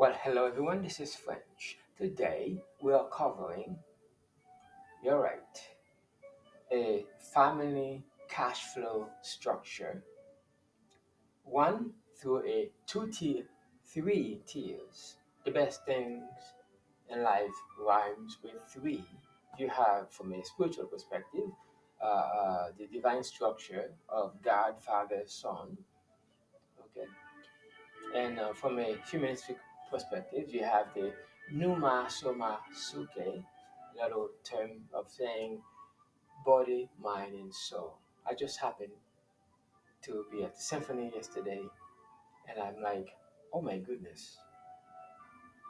Well, hello everyone, this is French. Today we are covering, you're right, a family cash flow structure. One through a two-tier, three tiers. The best things in life rhymes with three. You have, from a spiritual perspective, the divine structure of God, Father, Son. Okay, and from a humanistic perspective, you have the Numa Soma Suke, little term of saying body, mind, and soul. I just happened to be at the symphony yesterday, and I'm like, oh my goodness,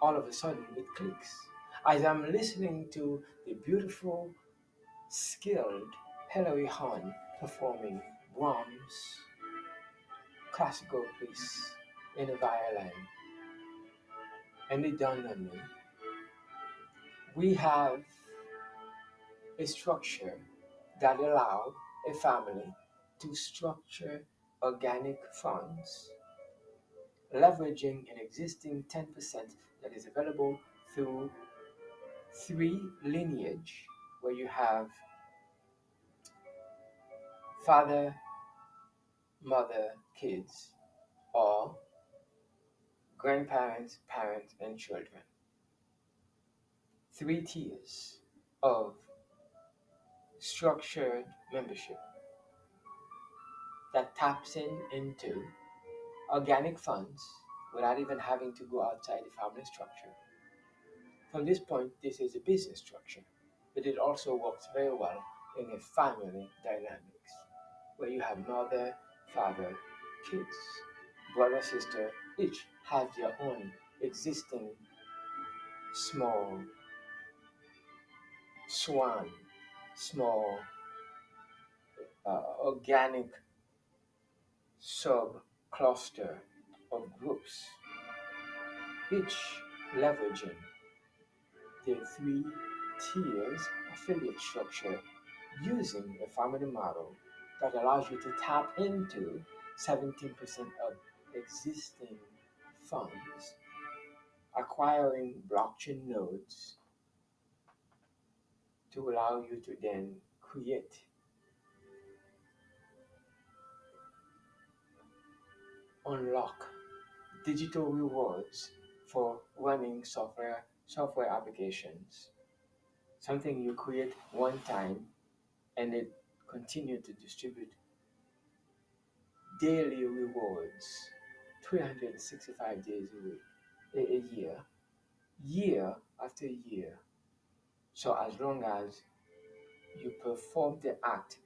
all of a sudden it clicks. As I'm listening to the beautiful, skilled Hilary Hahn performing Brahms' classical piece in a violin, and it dawned on me we have a structure that allow a family to structure organic funds, leveraging an existing 10% that is available through three lineage, where you have father, mother, kids, or grandparents, parents, and children. Three tiers of structured membership that taps into organic funds without even having to go outside the family structure. From this point, this is a business structure, but it also works very well in a family dynamics where you have mother, father, kids, brother, sister, each have their own existing small swan, small organic sub cluster of groups, each leveraging the three tiers affiliate structure using a family model that allows you to tap into 17% of existing funds, acquiring blockchain nodes to allow you to then create, unlock digital rewards for running software applications. Something you create one time and it continue to distribute daily rewards 365 days a week, a year, year after year. So as long as you perform the act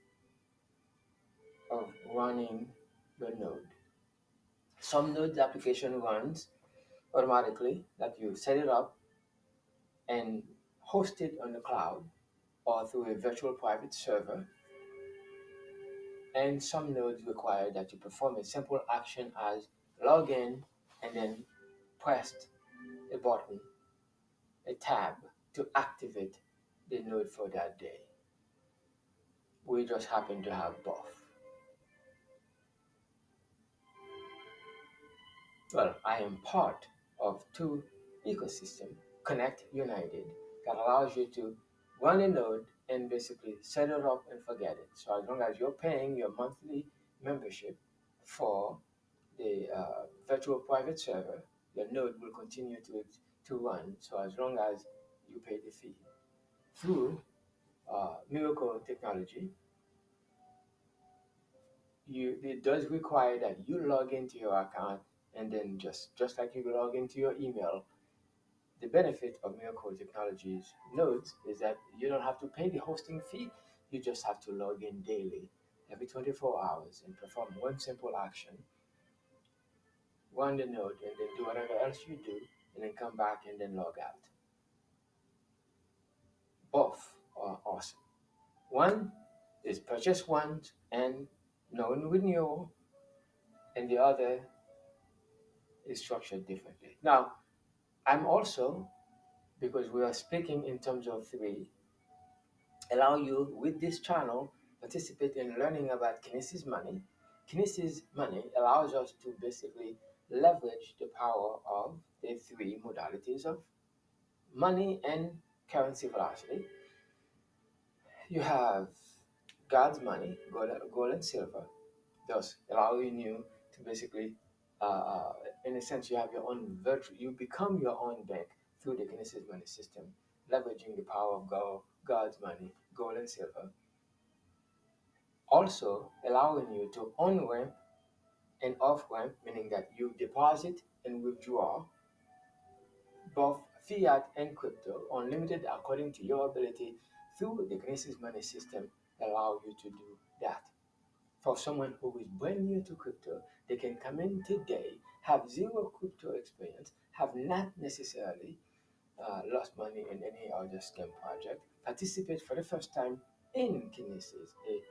of running the node. Some node application runs automatically, that you set it up and host it on the cloud or through a virtual private server. And some nodes require that you perform a simple action as log in and then press a button, a tab to activate the node for that day. We just happen to have both. Well, I am part of two ecosystem, Connect United, that allows you to run a node and basically set it up and forget it. So as long as you're paying your monthly membership for the virtual private server, your node will continue to run. So as long as you pay the fee. Through Miracle Technology, it does require that you log into your account and then just like you log into your email. The benefit of Miracle Technologies nodes is that you don't have to pay the hosting fee. You just have to log in daily, every 24 hours, and perform one simple action, run the node, and then do whatever else you do, and then come back and then log out. Both are awesome. One is purchase once and no renewal, and the other is structured differently. Now, I'm also, because we are speaking in terms of three, allow you with this channel participate in learning about Kinesis money. Kinesis money allows us to basically leverage the power of the three modalities of money and currency velocity. You have God's money, gold and silver, thus allowing you to basically, in a sense, you have your own virtual, you become your own bank through the Kinesis money system, leveraging the power of God's money, gold and silver, also allowing you to on ramp and off ramp, meaning that you deposit and withdraw both fiat and crypto, unlimited according to your ability through the Kinesis money system, allow you to do that. For someone who is brand new to crypto, they can come in today, have zero crypto experience, have not necessarily lost money in any other scam project, participate for the first time in Kinesis, a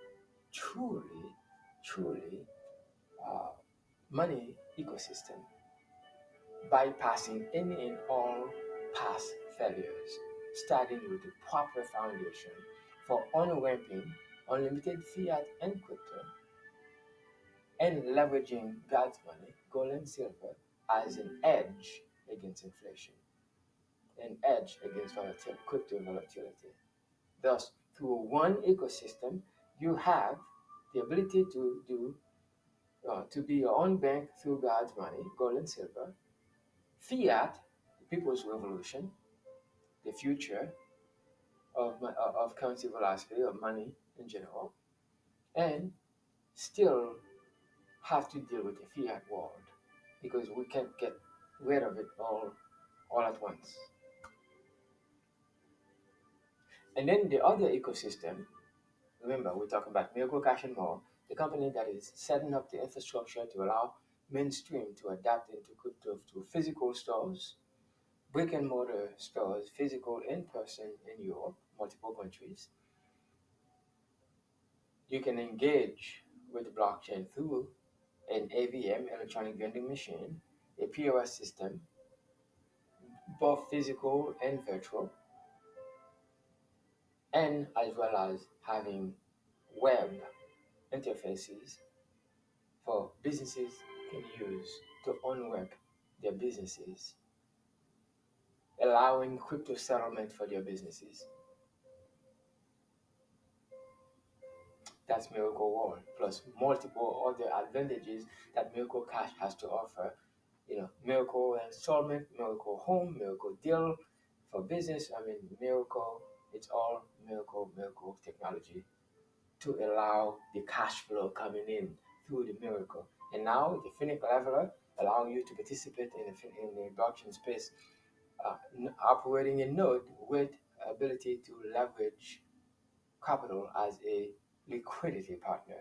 truly, truly uh, money ecosystem, bypassing any and all past failures, starting with the proper foundation for on-ramping unlimited fiat and crypto, and leveraging God's money, gold and silver, as an edge against inflation, an edge against crypto volatility. Thus, through one ecosystem, you have the ability to be your own bank through God's money, gold and silver, fiat, the people's revolution, the future of currency velocity, of money in general, and still have to deal with the fiat world because we can't get rid of it all at once. And then the other ecosystem, remember we're talking about Miracle Cash and More, the company that is setting up the infrastructure to allow mainstream to adapt into crypto to physical stores, brick and mortar stores, physical in person in Europe, multiple countries. You can engage with the blockchain through an AVM, electronic vending machine, a POS system, both physical and virtual, and as well as having web interfaces for businesses can use to on-web their businesses, allowing crypto settlement for their businesses. That's Miracle World, plus multiple other advantages that Miracle Cash has to offer. Miracle Installment, Miracle Home, Miracle Deal for business. I mean, Miracle, it's all Miracle technology to allow the cash flow coming in through the Miracle. And now the Phoenic leveler allowing you to participate in the blockchain space, operating a node with ability to leverage capital as a liquidity partner.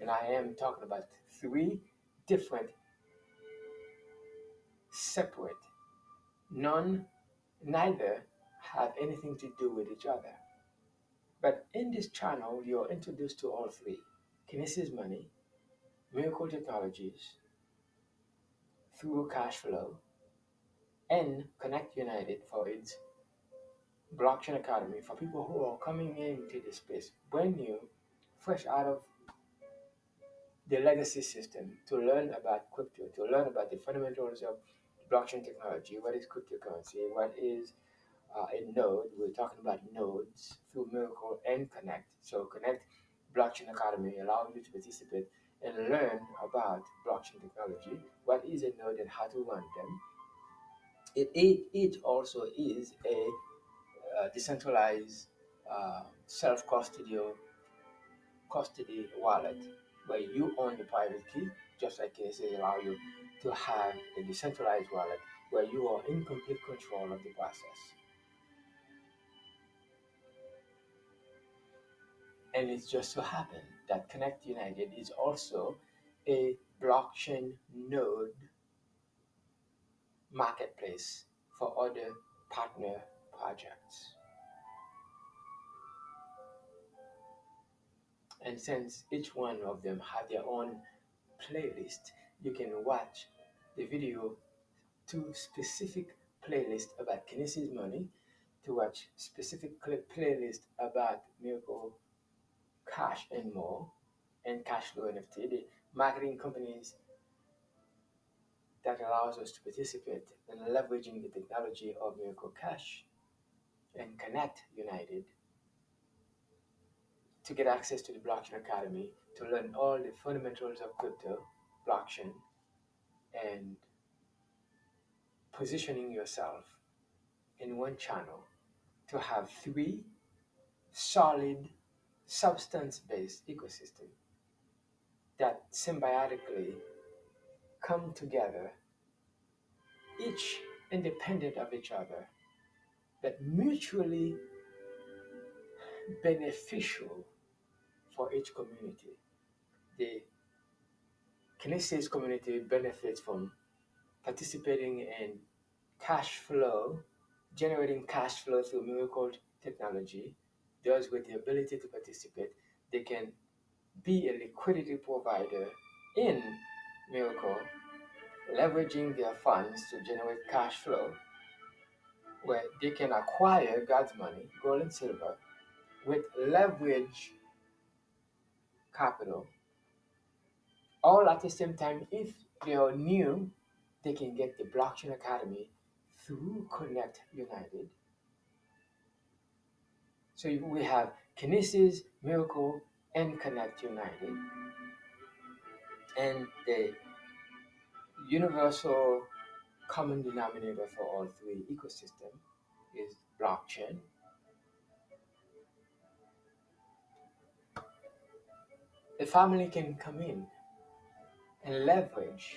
And I am talking about three different separate, none, neither have anything to do with each other. But in this channel, you're introduced to all three: Kinesis Money, Miracle Technologies, through Cashflow, and Connect United for its blockchain academy for people who are coming into this space brand new, fresh out of the legacy system to learn about crypto, to learn about the fundamentals of blockchain technology. What is cryptocurrency? What is a node? We're talking about nodes through Miracle and Connect. So Connect Blockchain Academy allows you to participate and learn about blockchain technology. What is a node and how to run them? It also is a decentralized self-custodial custody wallet where you own the private key, just like Kinesis allow you to have a decentralized wallet where you are in complete control of the process. And it's just so happened that Connect United is also a blockchain node marketplace for other partner projects. And since each one of them have their own playlist, you can watch the video to specific playlist about Kinesis Money, to watch specific playlist about Miracle Cash and More, and Cashflow NFT, the marketing companies that allows us to participate in leveraging the technology of Miracle Cash and Connect United to get access to the Blockchain Academy to learn all the fundamentals of crypto, blockchain, and positioning yourself in one channel to have three solid substance-based ecosystem that symbiotically come together, each independent of each other, but mutually beneficial for each community. The Kinesis community benefits from participating in cash flow, generating cash flow through Miracle technology. Those with the ability to participate, they can be a liquidity provider in Miracle, leveraging their funds to generate cash flow, where they can acquire God's money, gold and silver, with leverage capital, all at the same time. If they are new, they can get the Blockchain Academy through Connect United. So we have Kinesis, Miracle, and Connect United. And the universal common denominator for all three ecosystems is blockchain. The family can come in and leverage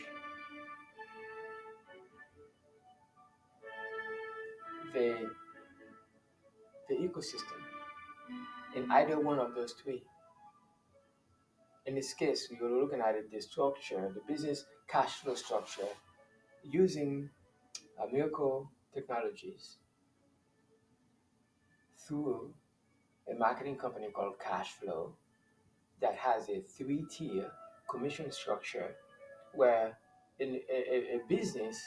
the, the ecosystem in either one of those three. In this case, we were looking at it, the structure, the business cash flow structure, using Miracle Technologies through a marketing company called Cashflow that has a three-tier commission structure where a business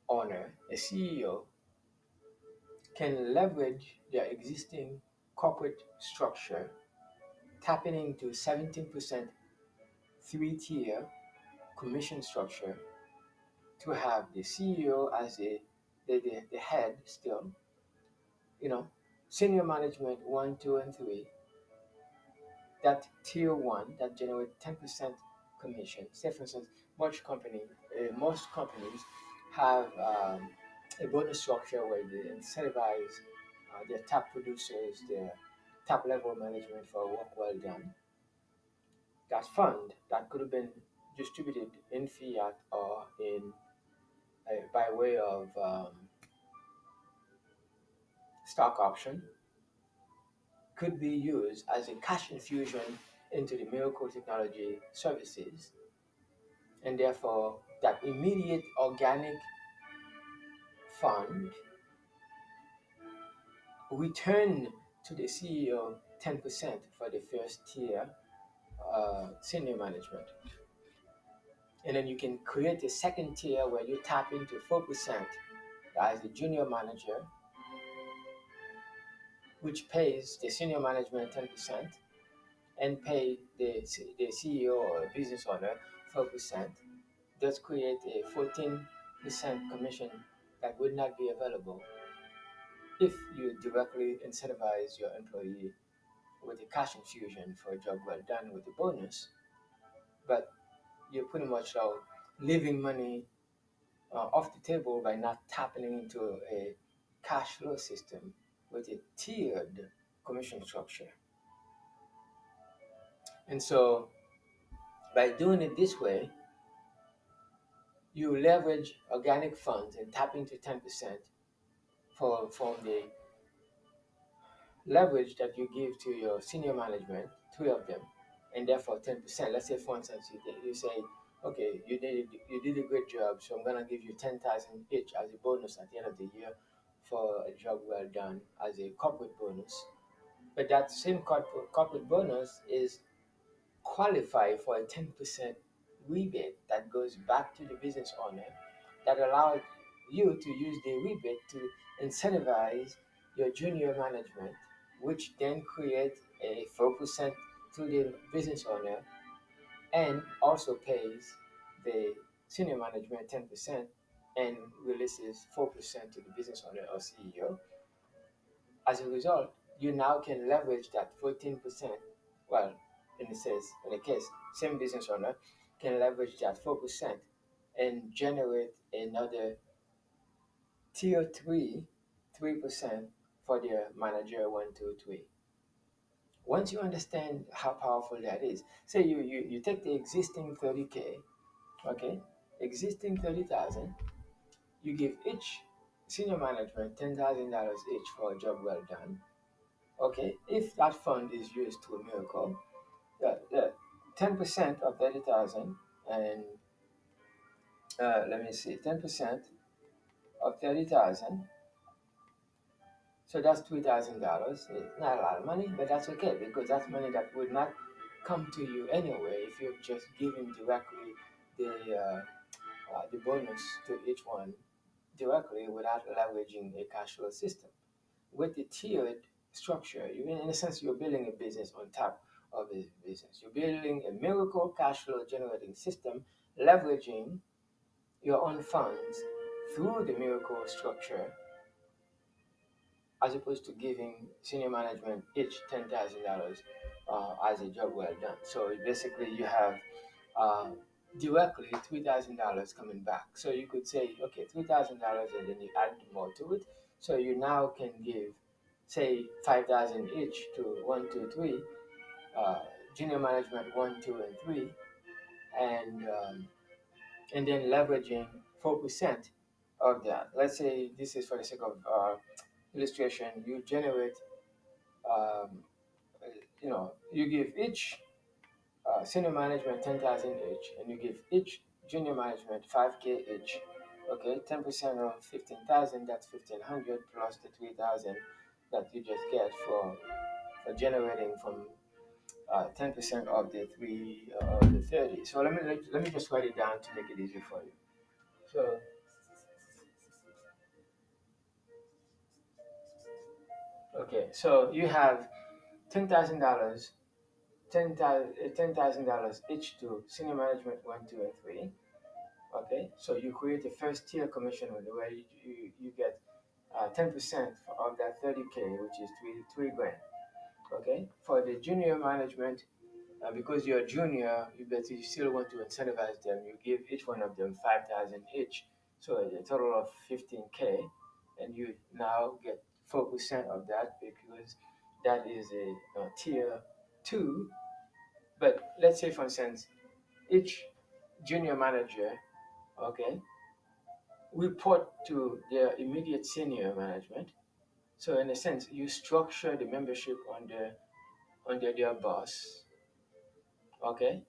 owner, a CEO, can leverage their existing corporate structure, tapping into 17% three-tier commission structure to have the CEO as the head still, you know, senior management one, two, and three, that tier one that generate 10% commission. Say for instance, most companies have a bonus structure where they incentivize their top producers, their top level management for work well done. That fund that could have been distributed in fiat or in by way of stock option could be used as a cash infusion into the Miracle Technology services, and therefore that immediate organic fund return to the CEO 10% for the first tier senior management. And then you can create a second tier where you tap into 4% as a junior manager, which pays the senior management 10% and pay the CEO or business owner 4%. Does create a 14% commission that would not be available if you directly incentivize your employee with a cash infusion for a job well done with a bonus. But you're pretty much leaving money off the table by not tapping into a cash flow system with a tiered commission structure. And so by doing it this way, you leverage organic funds and tap into 10% from the leverage that you give to your senior management, three of them, and therefore 10%. Let's say, for instance, you say, okay, you did a great job, so I'm gonna give you 10,000 each as a bonus at the end of the year for a job well done as a corporate bonus. But that same corporate bonus is qualified for a 10% rebate that goes back to the business owner, that allows you to use the rebate to incentivize your junior management, which then creates a 4% to the business owner and also pays the senior management 10% and releases 4% to the business owner or CEO. As a result, you now can leverage that 14%. Well, in the case, same business owner can leverage that 4% and generate another tier 3% for their manager 1, 2, 3. Once you understand how powerful that is, say you take the existing 30K, okay, existing 30,000, you give each senior management $10,000 each for a job well done. Okay, if that fund is used to a miracle, the 10% of 30,000 and let me see, 10% of 30,000. So that's $3,000. It's not a lot of money, but that's okay because that's money that would not come to you anyway if you're just giving directly the the bonus to each one directly without leveraging a cash flow system. With the tiered structure, you in a sense you're building a business on top of a business. You're building a miracle cash flow generating system, leveraging your own funds through the miracle structure as opposed to giving senior management each $10,000 as a job well done. So basically, you have uh, directly $3,000 coming back. So you could say, okay, $3,000, and then you add more to it. So you now can give, say, 5,000 each to 1, 2, 3, uh, junior management 1, 2, and 3, and then leveraging 4% of that. Let's say this is for the sake of illustration. You generate um, you give each senior management 10,000 each, and you give each junior management 5K each. Okay, 10% of 15,000, that's 1,500 plus the 3,000 that you just get for generating from 10% of the 30. So let me just write it down to make it easy for you. So okay, so you have $10,000 $10,000 each to senior management 1, 2, and 3. Okay, so you create a first tier commission where you get 10% of that 30K, which is three grand. Okay, for the junior management, because you're a junior, you still want to incentivize them. You give each one of them 5,000 each, so a total of 15K, and you now get 4% of that because that is a tier two. But let's say, for instance, each junior manager, okay, report to their immediate senior management. So in a sense, you structure the membership under their boss, okay,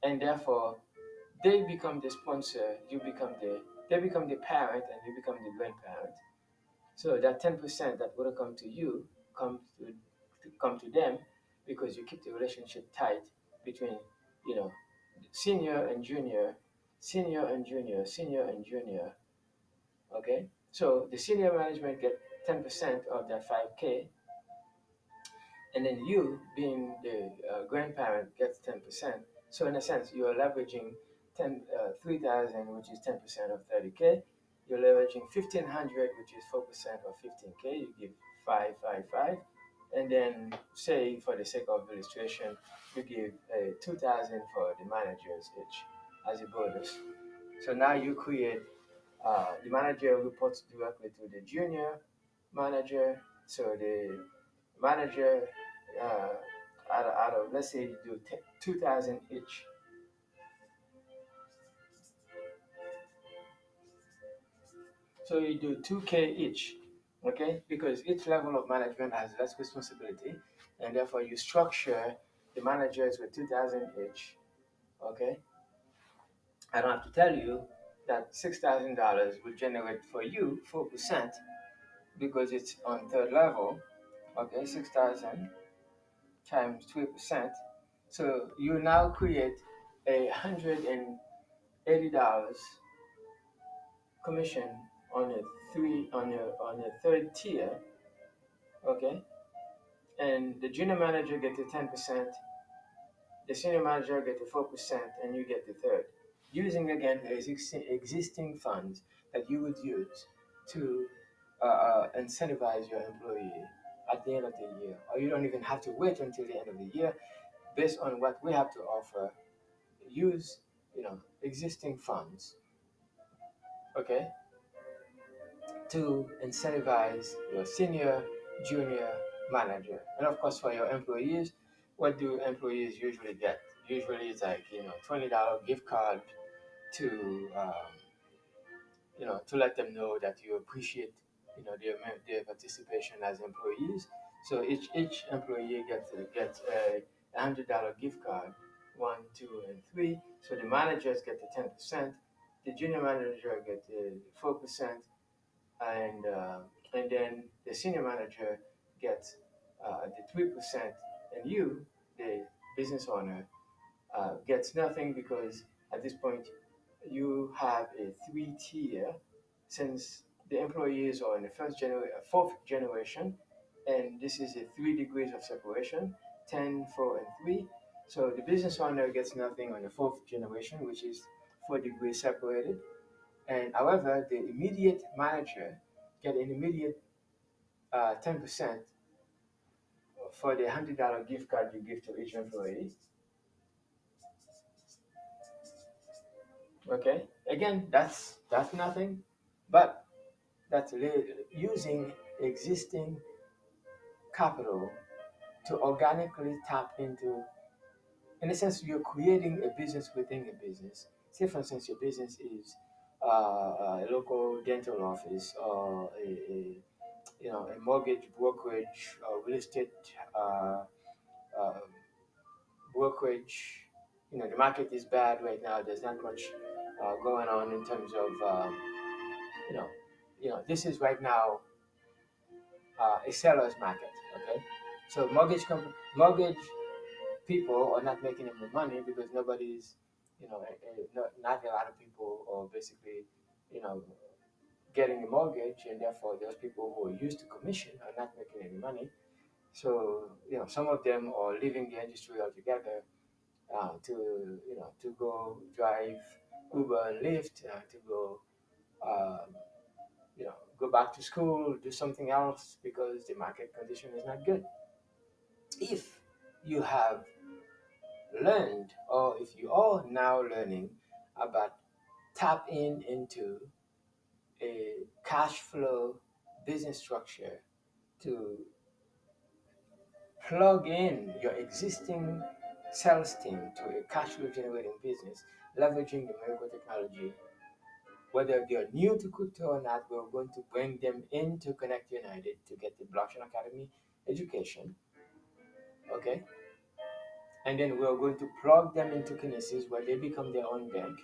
and therefore they become the sponsor, they become the parent, and you become the grandparent. So that 10% that would have come to you come to them because you keep the relationship tight between you know senior and junior, senior and junior, senior and junior. Okay, so the senior management get 10% of that 5K, and then you, being the grandparent, gets 10%. So in a sense, you are leveraging 3,000, which is 10% of 30K. You're leveraging 1,500, which is 4% of 15K. You give 5, 5, 5, and then say for the sake of illustration, you give 2,000 for the managers each as a bonus. So now you create the manager reports directly to the junior manager. So the manager, out of let's say you do 2,000 each. So you do 2K each, okay? Because each level of management has less responsibility, and therefore you structure the managers with 2,000 each, okay? I don't have to tell you that $6,000 will generate for you 4% because it's on third level. Okay, 6,000 times 3%. So you now create $180 commission on a third tier. Okay, and the junior manager gets a 10%, The senior manager get the 4%, and you get the third. Using again the existing funds that you would use to incentivize your employee at the end of the year, or you don't even have to wait until the end of the year. Based on what we have to offer, use existing funds, okay, to incentivize your senior, junior manager. And of course, for your employees, what do employees usually get? Usually, it's like $20 gift card to to let them know that you appreciate their participation as employees. So each employee gets a $100 gift card, one, two, and three. So the managers get the 10%, the junior manager get the 4%, and then the senior manager gets the 3%, and you, the business owner, gets nothing because at this point you have a three-tier, since the employees are in the fourth generation, and this is a 3 degrees of separation, 10, 4, and 3. So the business owner gets nothing on the fourth generation, which is 4 degrees separated, and however, the immediate manager get an immediate 10% for the $100 gift card you give to each employee. Okay, again, that's nothing, but that's using existing capital to organically tap into. In a sense, you're creating a business within a business. Say, for instance, your business is a local dental office, or a mortgage brokerage, or real estate uh, uh, brokerage. The market is bad right now. There's not much going on in terms of you know, this is right now a seller's market. Okay, so mortgage people are not making any money because nobody's, not a lot of people are basically, you know, getting a mortgage, and therefore those people who are used to commission are not making any money. So some of them are leaving the industry altogether to go drive Uber and Lyft, to go um, go back to school, do something else because the market condition is not good. If you have learned, or if you are now learning about tapping into a cash flow business structure to plug in your existing sales team to a cash flow generating business, leveraging the miracle technology, whether they're new to crypto or not, we're going to bring them into Connect United to get the Blockchain Academy education, okay? And then we're going to plug them into Kinesis where they become their own bank.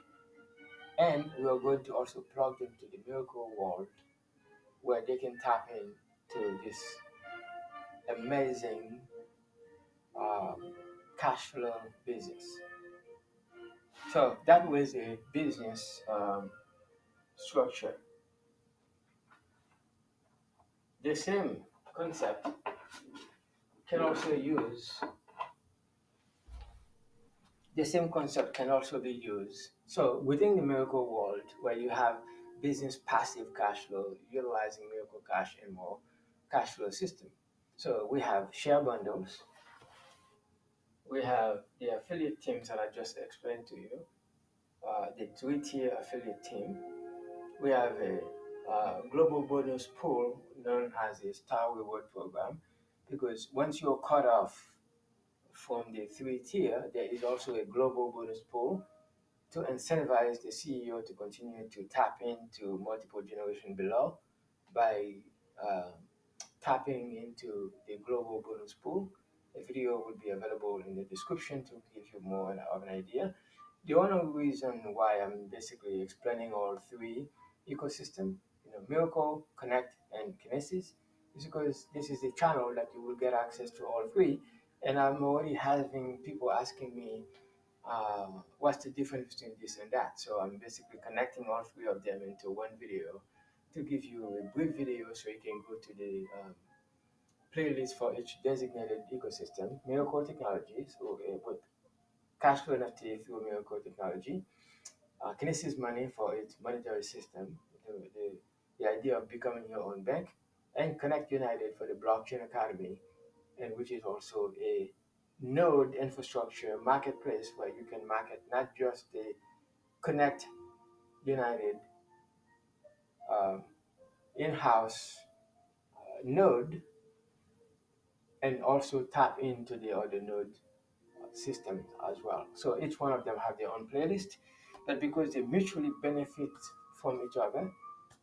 And we are going to also plug them to the miracle world where they can tap into this amazing um, cash flow business. So that was a business structure. The same concept can also use the same concept can also be used. So within the miracle world, where you have business passive cash flow utilizing miracle cash and more cash flow system. So we have share bundles, we have the affiliate teams that I just explained to you, the three-tier affiliate team. We have a global bonus pool known as a star reward program, because once you're cut off from the three-tier, there is also a global bonus pool to incentivize the CEO to continue to tap into multiple generation below by uh, tapping into the global bonus pool. A video will be available in the description to give you more of an idea. The only reason why I'm basically explaining all three ecosystem, Miracle, Connect, and Kinesis, is because this is a channel that you will get access to all three. And I'm already having people asking me, what's the difference between this and that? So I'm basically connecting all three of them into one video to give you a brief video so you can go to the playlist for each designated ecosystem, Miracle Technologies, or with Cashflow NFT through Miracle technology. Kinesis money for its monetary system, the idea of becoming your own bank, and Connect United for the Blockchain Academy, and which is also a node infrastructure marketplace where you can market not just the Connect United um, in-house node, and also tap into the other node system as well. So each one of them have their own playlist, but because they mutually benefit from each other,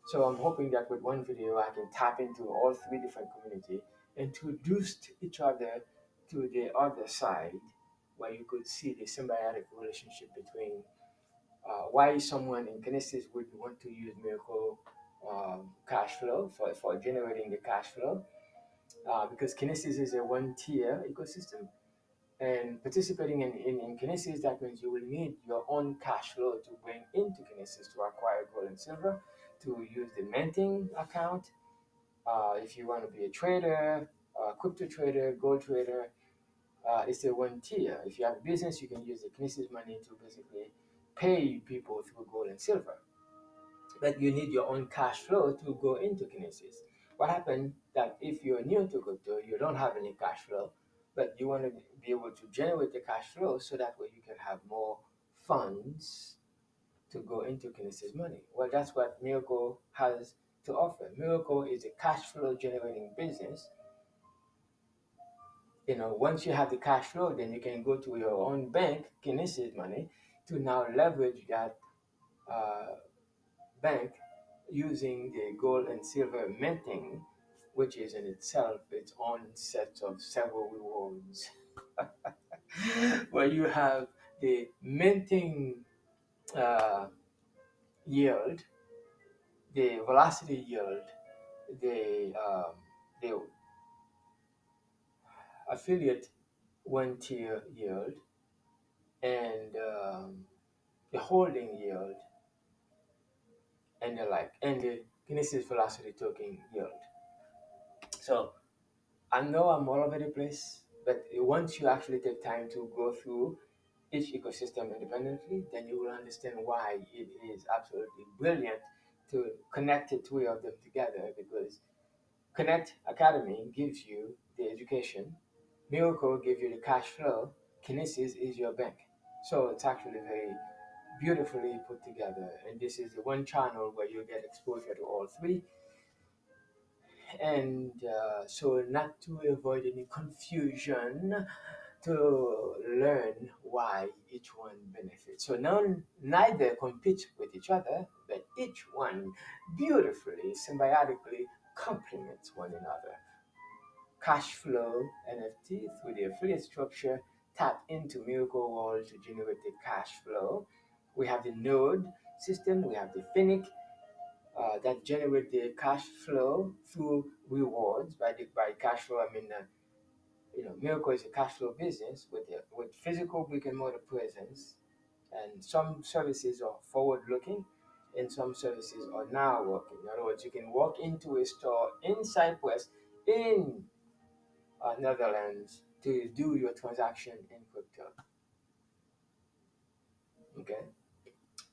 so I'm hoping that with one video I can tap into all three different community, introduce each other to the other side, where you could see the symbiotic relationship between why someone in Kinesis would want to use Miracle cash flow for generating the cash flow, because Kinesis is a one tier ecosystem. And participating in Kinesis, that means you will need your own cash flow to bring into Kinesis to acquire gold and silver, to use the minting account. If you want to be a trader, crypto trader, gold trader, it's a one tier. If you have a business, you can use the Kinesis money to basically pay people through gold and silver. But you need your own cash flow to go into Kinesis. What happened that if you're new to crypto, you don't have any cash flow, but you want to be able to generate the cash flow so that way you can have more funds to go into Kinesis money. Well, that's what Miracle has to offer. Miracle is a cash flow generating business. Once you have the cash flow, then you can go to your own bank, Kinesis money, to now leverage that uh, bank using the gold and silver minting, which is in itself its own set of several rewards. Where you have the minting uh, yield, the velocity yield, the affiliate one tier yield, and the holding yield, and the like, and the Kinesis velocity token yield. So I know I'm all over the place, but once you actually take time to go through each ecosystem independently, then you will understand why it is absolutely brilliant to connect the three of them together, because Connect Academy gives you the education, Miracle gives you the cash flow, Kinesis is your bank. So it's actually very beautifully put together, and this is the one channel where you get exposure to all three, and so not to avoid any confusion, to learn why each one benefits. So neither compete with each other, but each one beautifully, symbiotically complements one another. Cashflow NFT through the affiliate structure tap into Miracle World to generate the cash flow. We have the node system, we have the Phoenic that generate the cash flow through rewards. By cash flow, I mean Miracle is a cash flow business with physical brick and mortar presence, and some services are forward looking, and some services are now working. In other words, you can walk into a store in Cyprus, in Netherlands, to do your transaction in crypto. Okay.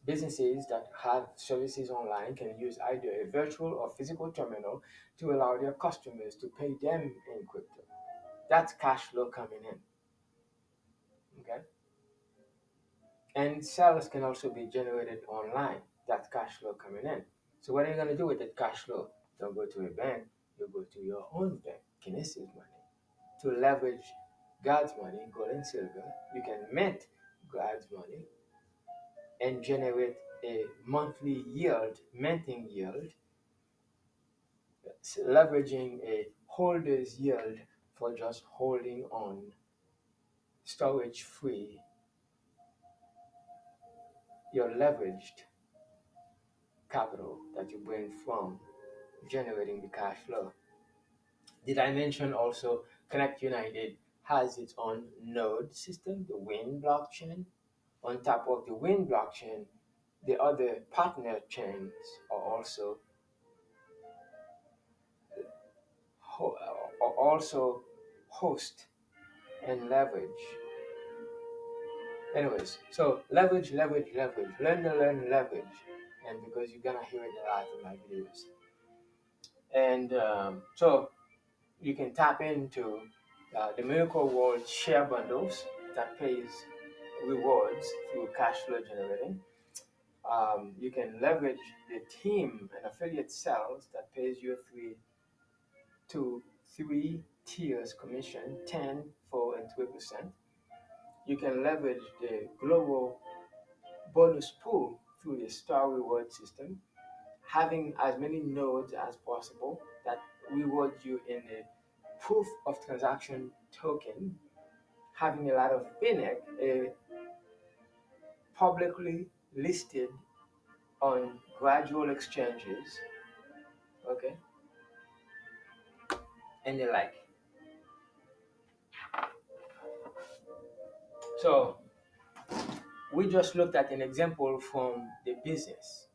Businesses that have services online can use either a virtual or physical terminal to allow their customers to pay them in crypto. That's cash flow coming in. Okay. And sales can also be generated online. That's cash flow coming in. So what are you going to do with that cash flow? Don't go to a bank, you go to your own bank, Kinesis money, to leverage God's money, gold and silver. You can mint God's money and generate a monthly yield, minting yield, leveraging a holder's yield for just holding on storage free your leveraged capital that you bring from generating the cash flow. Did I mention also Connect United has its own node system, the Win blockchain? On top of the Win blockchain, the other partner chains are also also host and leverage Anyways, so leverage, leverage, leverage, learn to learn, leverage, and because you're gonna hear it a lot in my videos, and so you can tap into the Miracle World share bundles that pays rewards through cash flow generating. You can leverage the team and affiliate sales that pays you 3 tiers commission, 10, 4, and 3%. You can leverage the global bonus pool through the star reward system, having as many nodes as possible that reward you in a proof of transaction token, having a lot of Phoenic, a publicly listed on gradual exchanges, okay, and the like. So we just looked at an example from the business.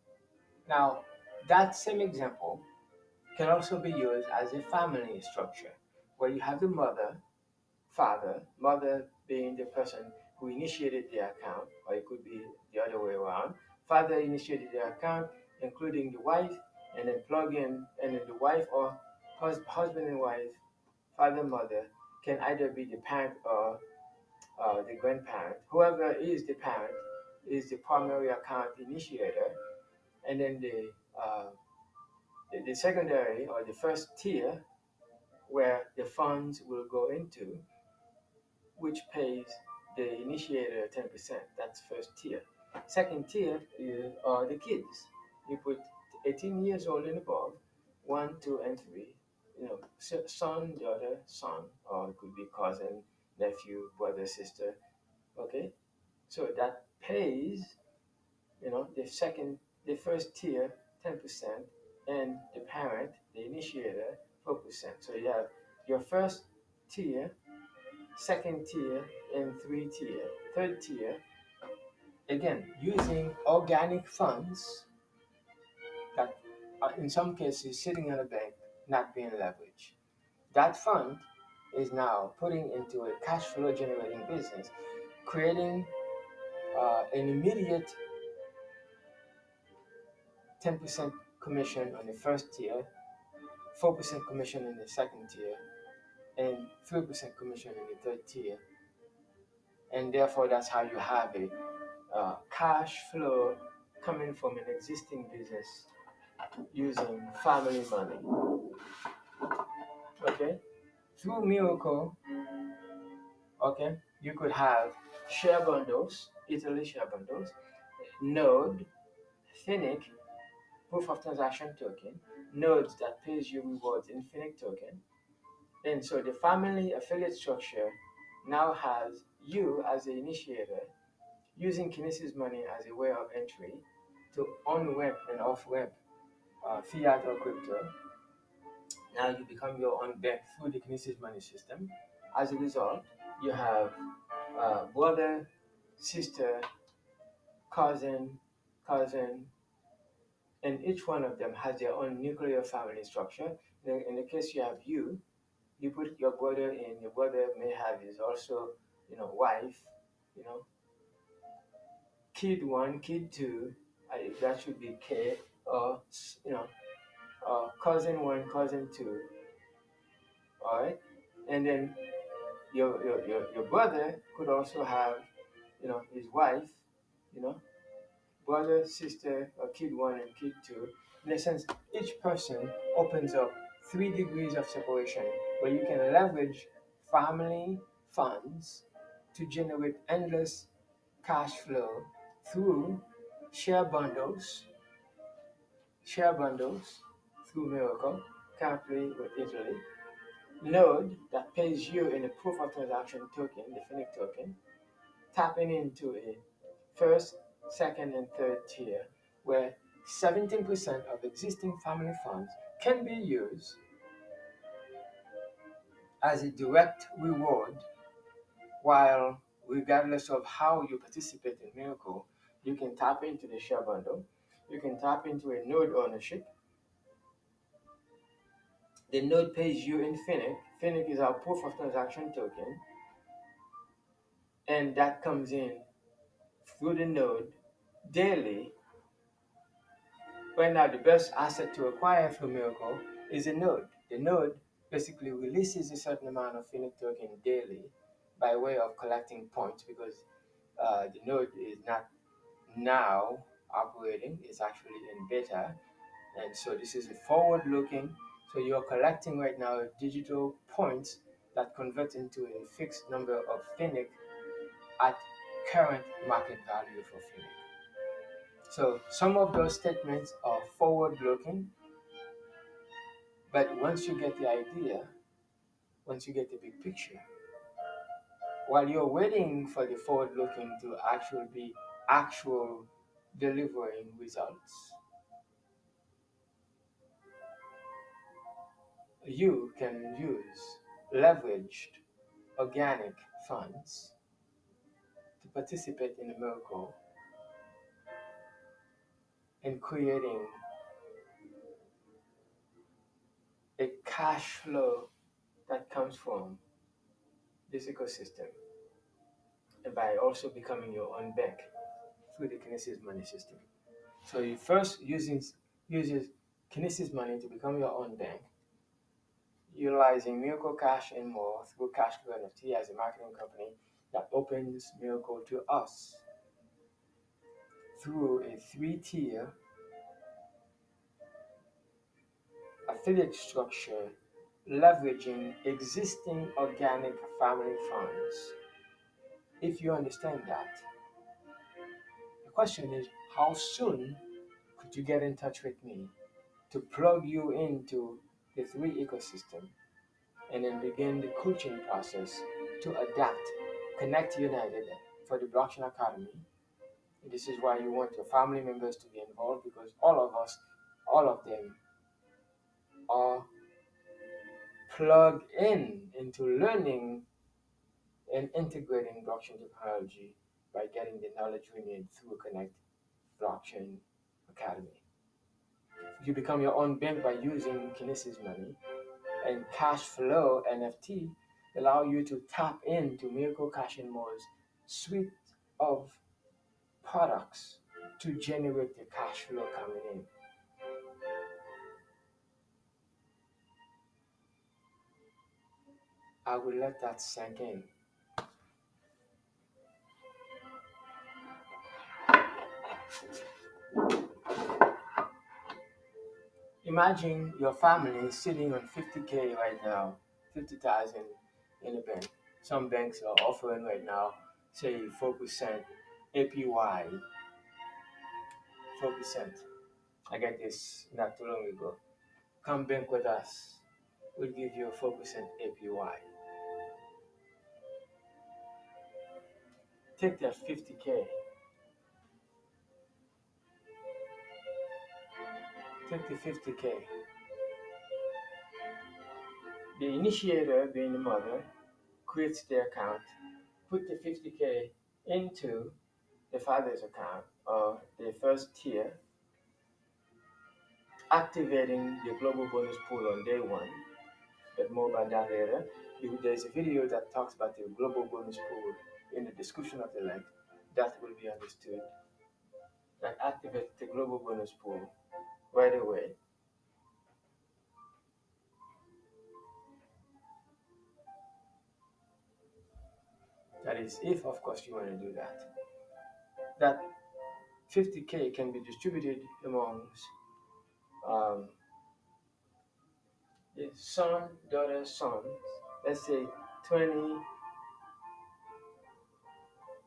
Now, that same example can also be used as a family structure where you have the mother, father, mother being the person who initiated the account, or it could be the other way around. Father initiated the account, including the wife, and then plug in, and then the wife or husband and wife, father, mother, can either be the parent or the grandparent. Whoever is the parent is the primary account initiator, and then the secondary or the first tier where the funds will go into, which pays the initiator 10%. That's first tier. Second tier are the kids. You put 18 years old and above, one, two, and three. You know, son, daughter, son, or it could be cousin, nephew, brother, sister. Okay, so that pays, the first tier 10%, and the parent, the initiator, 4%. So you have your first tier, second tier, and three tier. Third tier, again, using organic funds that are in some cases sitting in a bank, not being leveraged. That fund is now putting into a cash flow generating business, creating an immediate 10% commission on the first tier, 4% commission in the second tier, and 3% commission in the third tier. And therefore, that's how you have a cash flow coming from an existing business using family money. Okay? Through Miracle, okay, you could have share bundles, Italy share bundles, Node, Phoenic, proof of transaction token, nodes that pays you rewards in Phoenic token. And so the family affiliate structure now has you as the initiator using Kinesis money as a way of entry to on-ramp and off-ramp fiat or crypto. Now you become your own bank through the Kinesis money system. As a result, you have brother, sister, cousin, cousin, and each one of them has their own nuclear family structure. In the case you have you put your brother in, your brother may have his also, wife, you know, kid one, kid two, that should be K, or, cousin one, cousin two, all right? And then your brother could also have, his wife, you know, brother, sister, or kid one and kid two. In a sense, each person opens up 3 degrees of separation where you can leverage family funds to generate endless cash flow through share bundles, share bundles through Miracle, currently with Italy, Node that pays you in a proof of transaction token, the Phoenix token, tapping into a first, second, and third tier, where 17% of existing family funds can be used as a direct reward, while regardless of how you participate in Miracle, you can tap into the share bundle, you can tap into a node ownership. The node pays you in Phoenix. Phoenix is our proof of transaction token, and that comes in through the node daily. Right now, the best asset to acquire for Miracle is a node. The node basically releases a certain amount of Phoenix token daily by way of collecting points because the node is not now operating, it's actually in beta. And so this is a forward looking. So you're collecting right now digital points that convert into a fixed number of Phoenix at current market value for Phoenix. So some of those statements are forward looking, but once you get the idea, once you get the big picture, while you're waiting for the forward looking to actually be actual delivering results, you can use leveraged organic funds to participate in a miracle in creating a cash flow that comes from this ecosystem, and by also becoming your own bank through the Kinesis money system. So you first uses Kinesis money to become your own bank, utilizing Miracle Cash and more through Cashflow NFT as a marketing company that opens Miracle to us through a three-tier affiliate structure leveraging existing organic family funds. If you understand that, the question is how soon could you get in touch with me to plug you into the three ecosystem and then begin the coaching process to adapt, connect united for the Blockchain Academy. This is why you want your family members to be involved because all of us, all of them are plugged in into learning and integrating blockchain technology by getting the knowledge we need through Connect Blockchain Academy. You become your own bank by using Kinesis money, and Cashflow NFT allow you to tap into Miracle Cash and More's suite of products to generate the cash flow coming in. I will let that sink in. Imagine your family sitting on 50K right now, 50,000 in a bank. Some banks are offering right now, say 4% APY, 4%. I got this not too long ago. Come bank with us. We'll give you a 4% APY. Take that 50K. Take the 50K. The initiator, being the mother, creates the account, put the 50K into the father's account or the first tier, activating the global bonus pool on day one. But more about that later. There's a video that talks about the global bonus pool in the description of the link. That will be understood. That activates the global bonus pool right away. That is if, of course, you want to do that. That 50K can be distributed amongst the son, daughter, son. Let's say 20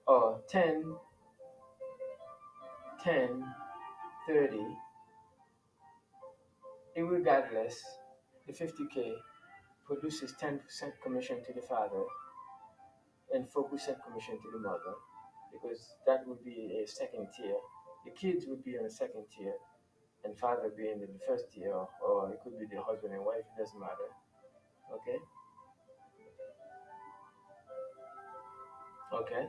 or 10, 10, 30. Irregardless, the 50K produces 10% commission to the father and 4% commission to the mother because that would be a second tier. The kids would be on a second tier and father being in the first tier, or it could be the husband and wife, it doesn't matter. Okay? Okay?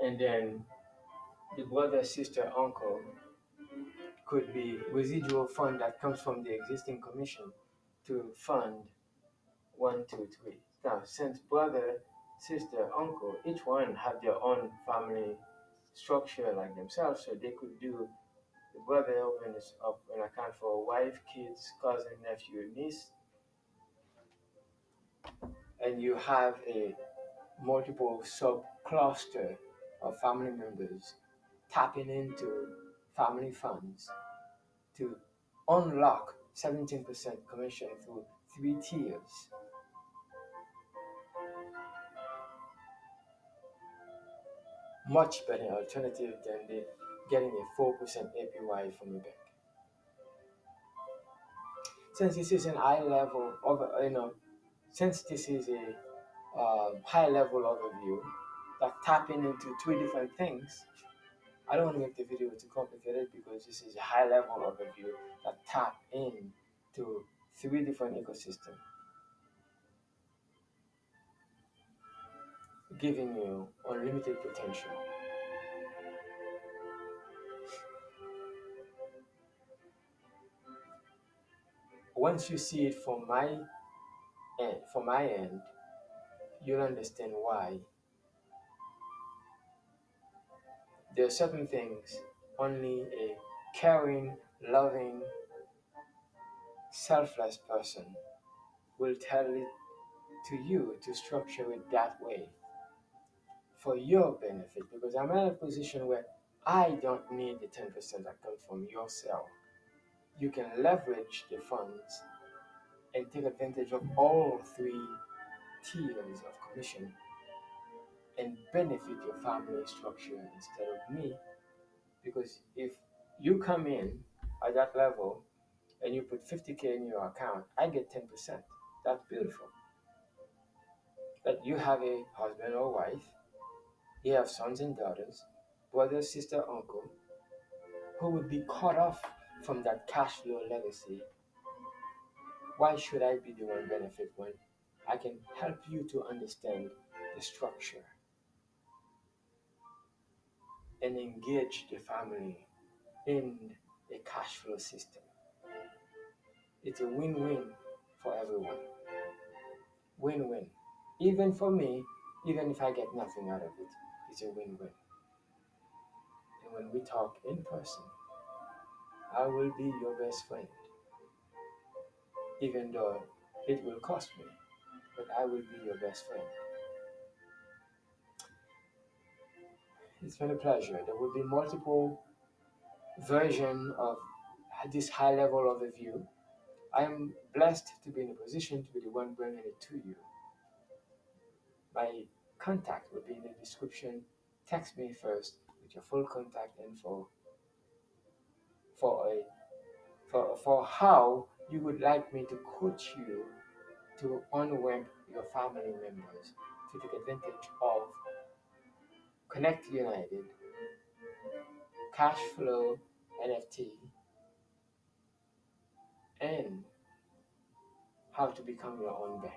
And then the brother, sister, uncle could be residual fund that comes from the existing commission to fund one, two, three. Now, since brother sister, uncle, each one have their own family structure like themselves, so they could do the brother opens up an account for wife, kids, cousin, nephew, niece, and you have a multiple sub cluster of family members tapping into family funds to unlock 17% commission through 3 tiers. Much better alternative than the getting a 4% APY from a bank. Since this is an high level of since this is a high level overview that tapping into three different things, I don't want to make the video too complicated because this is a high level overview that tap into three different ecosystems, giving you unlimited potential. Once you see it from my end, you'll understand why there are certain things only a caring, loving, selfless person will tell it to you to structure it that way for your benefit, because I'm in a position where I don't need the 10% that comes from yourself. You can leverage the funds and take advantage of all 3 tiers of commission and benefit your family structure instead of me. Because if you come in at that level and you put 50K in your account, I get 10%. That's beautiful. But you have a husband or wife, you have sons and daughters, brother, sister, uncle, who would be cut off from that cash flow legacy. Why should I be the one benefit when I can help you to understand the structure and engage the family in a cash flow system? It's a win-win for everyone. Win-win. Even for me, even if I get nothing out of it, it's a win-win. And when we talk in person, I will be your best friend, even though it will cost me, but I will be your best friend. It's been a pleasure. There will be multiple versions of this high level overview. I am blessed to be in a position to be the one bringing it to you. My contact will be in the description. Text me first with your full contact info for a for how you would like me to coach you to unwrap your family members to take advantage of Connect United, Cashflow NFT, and how to become your own bank.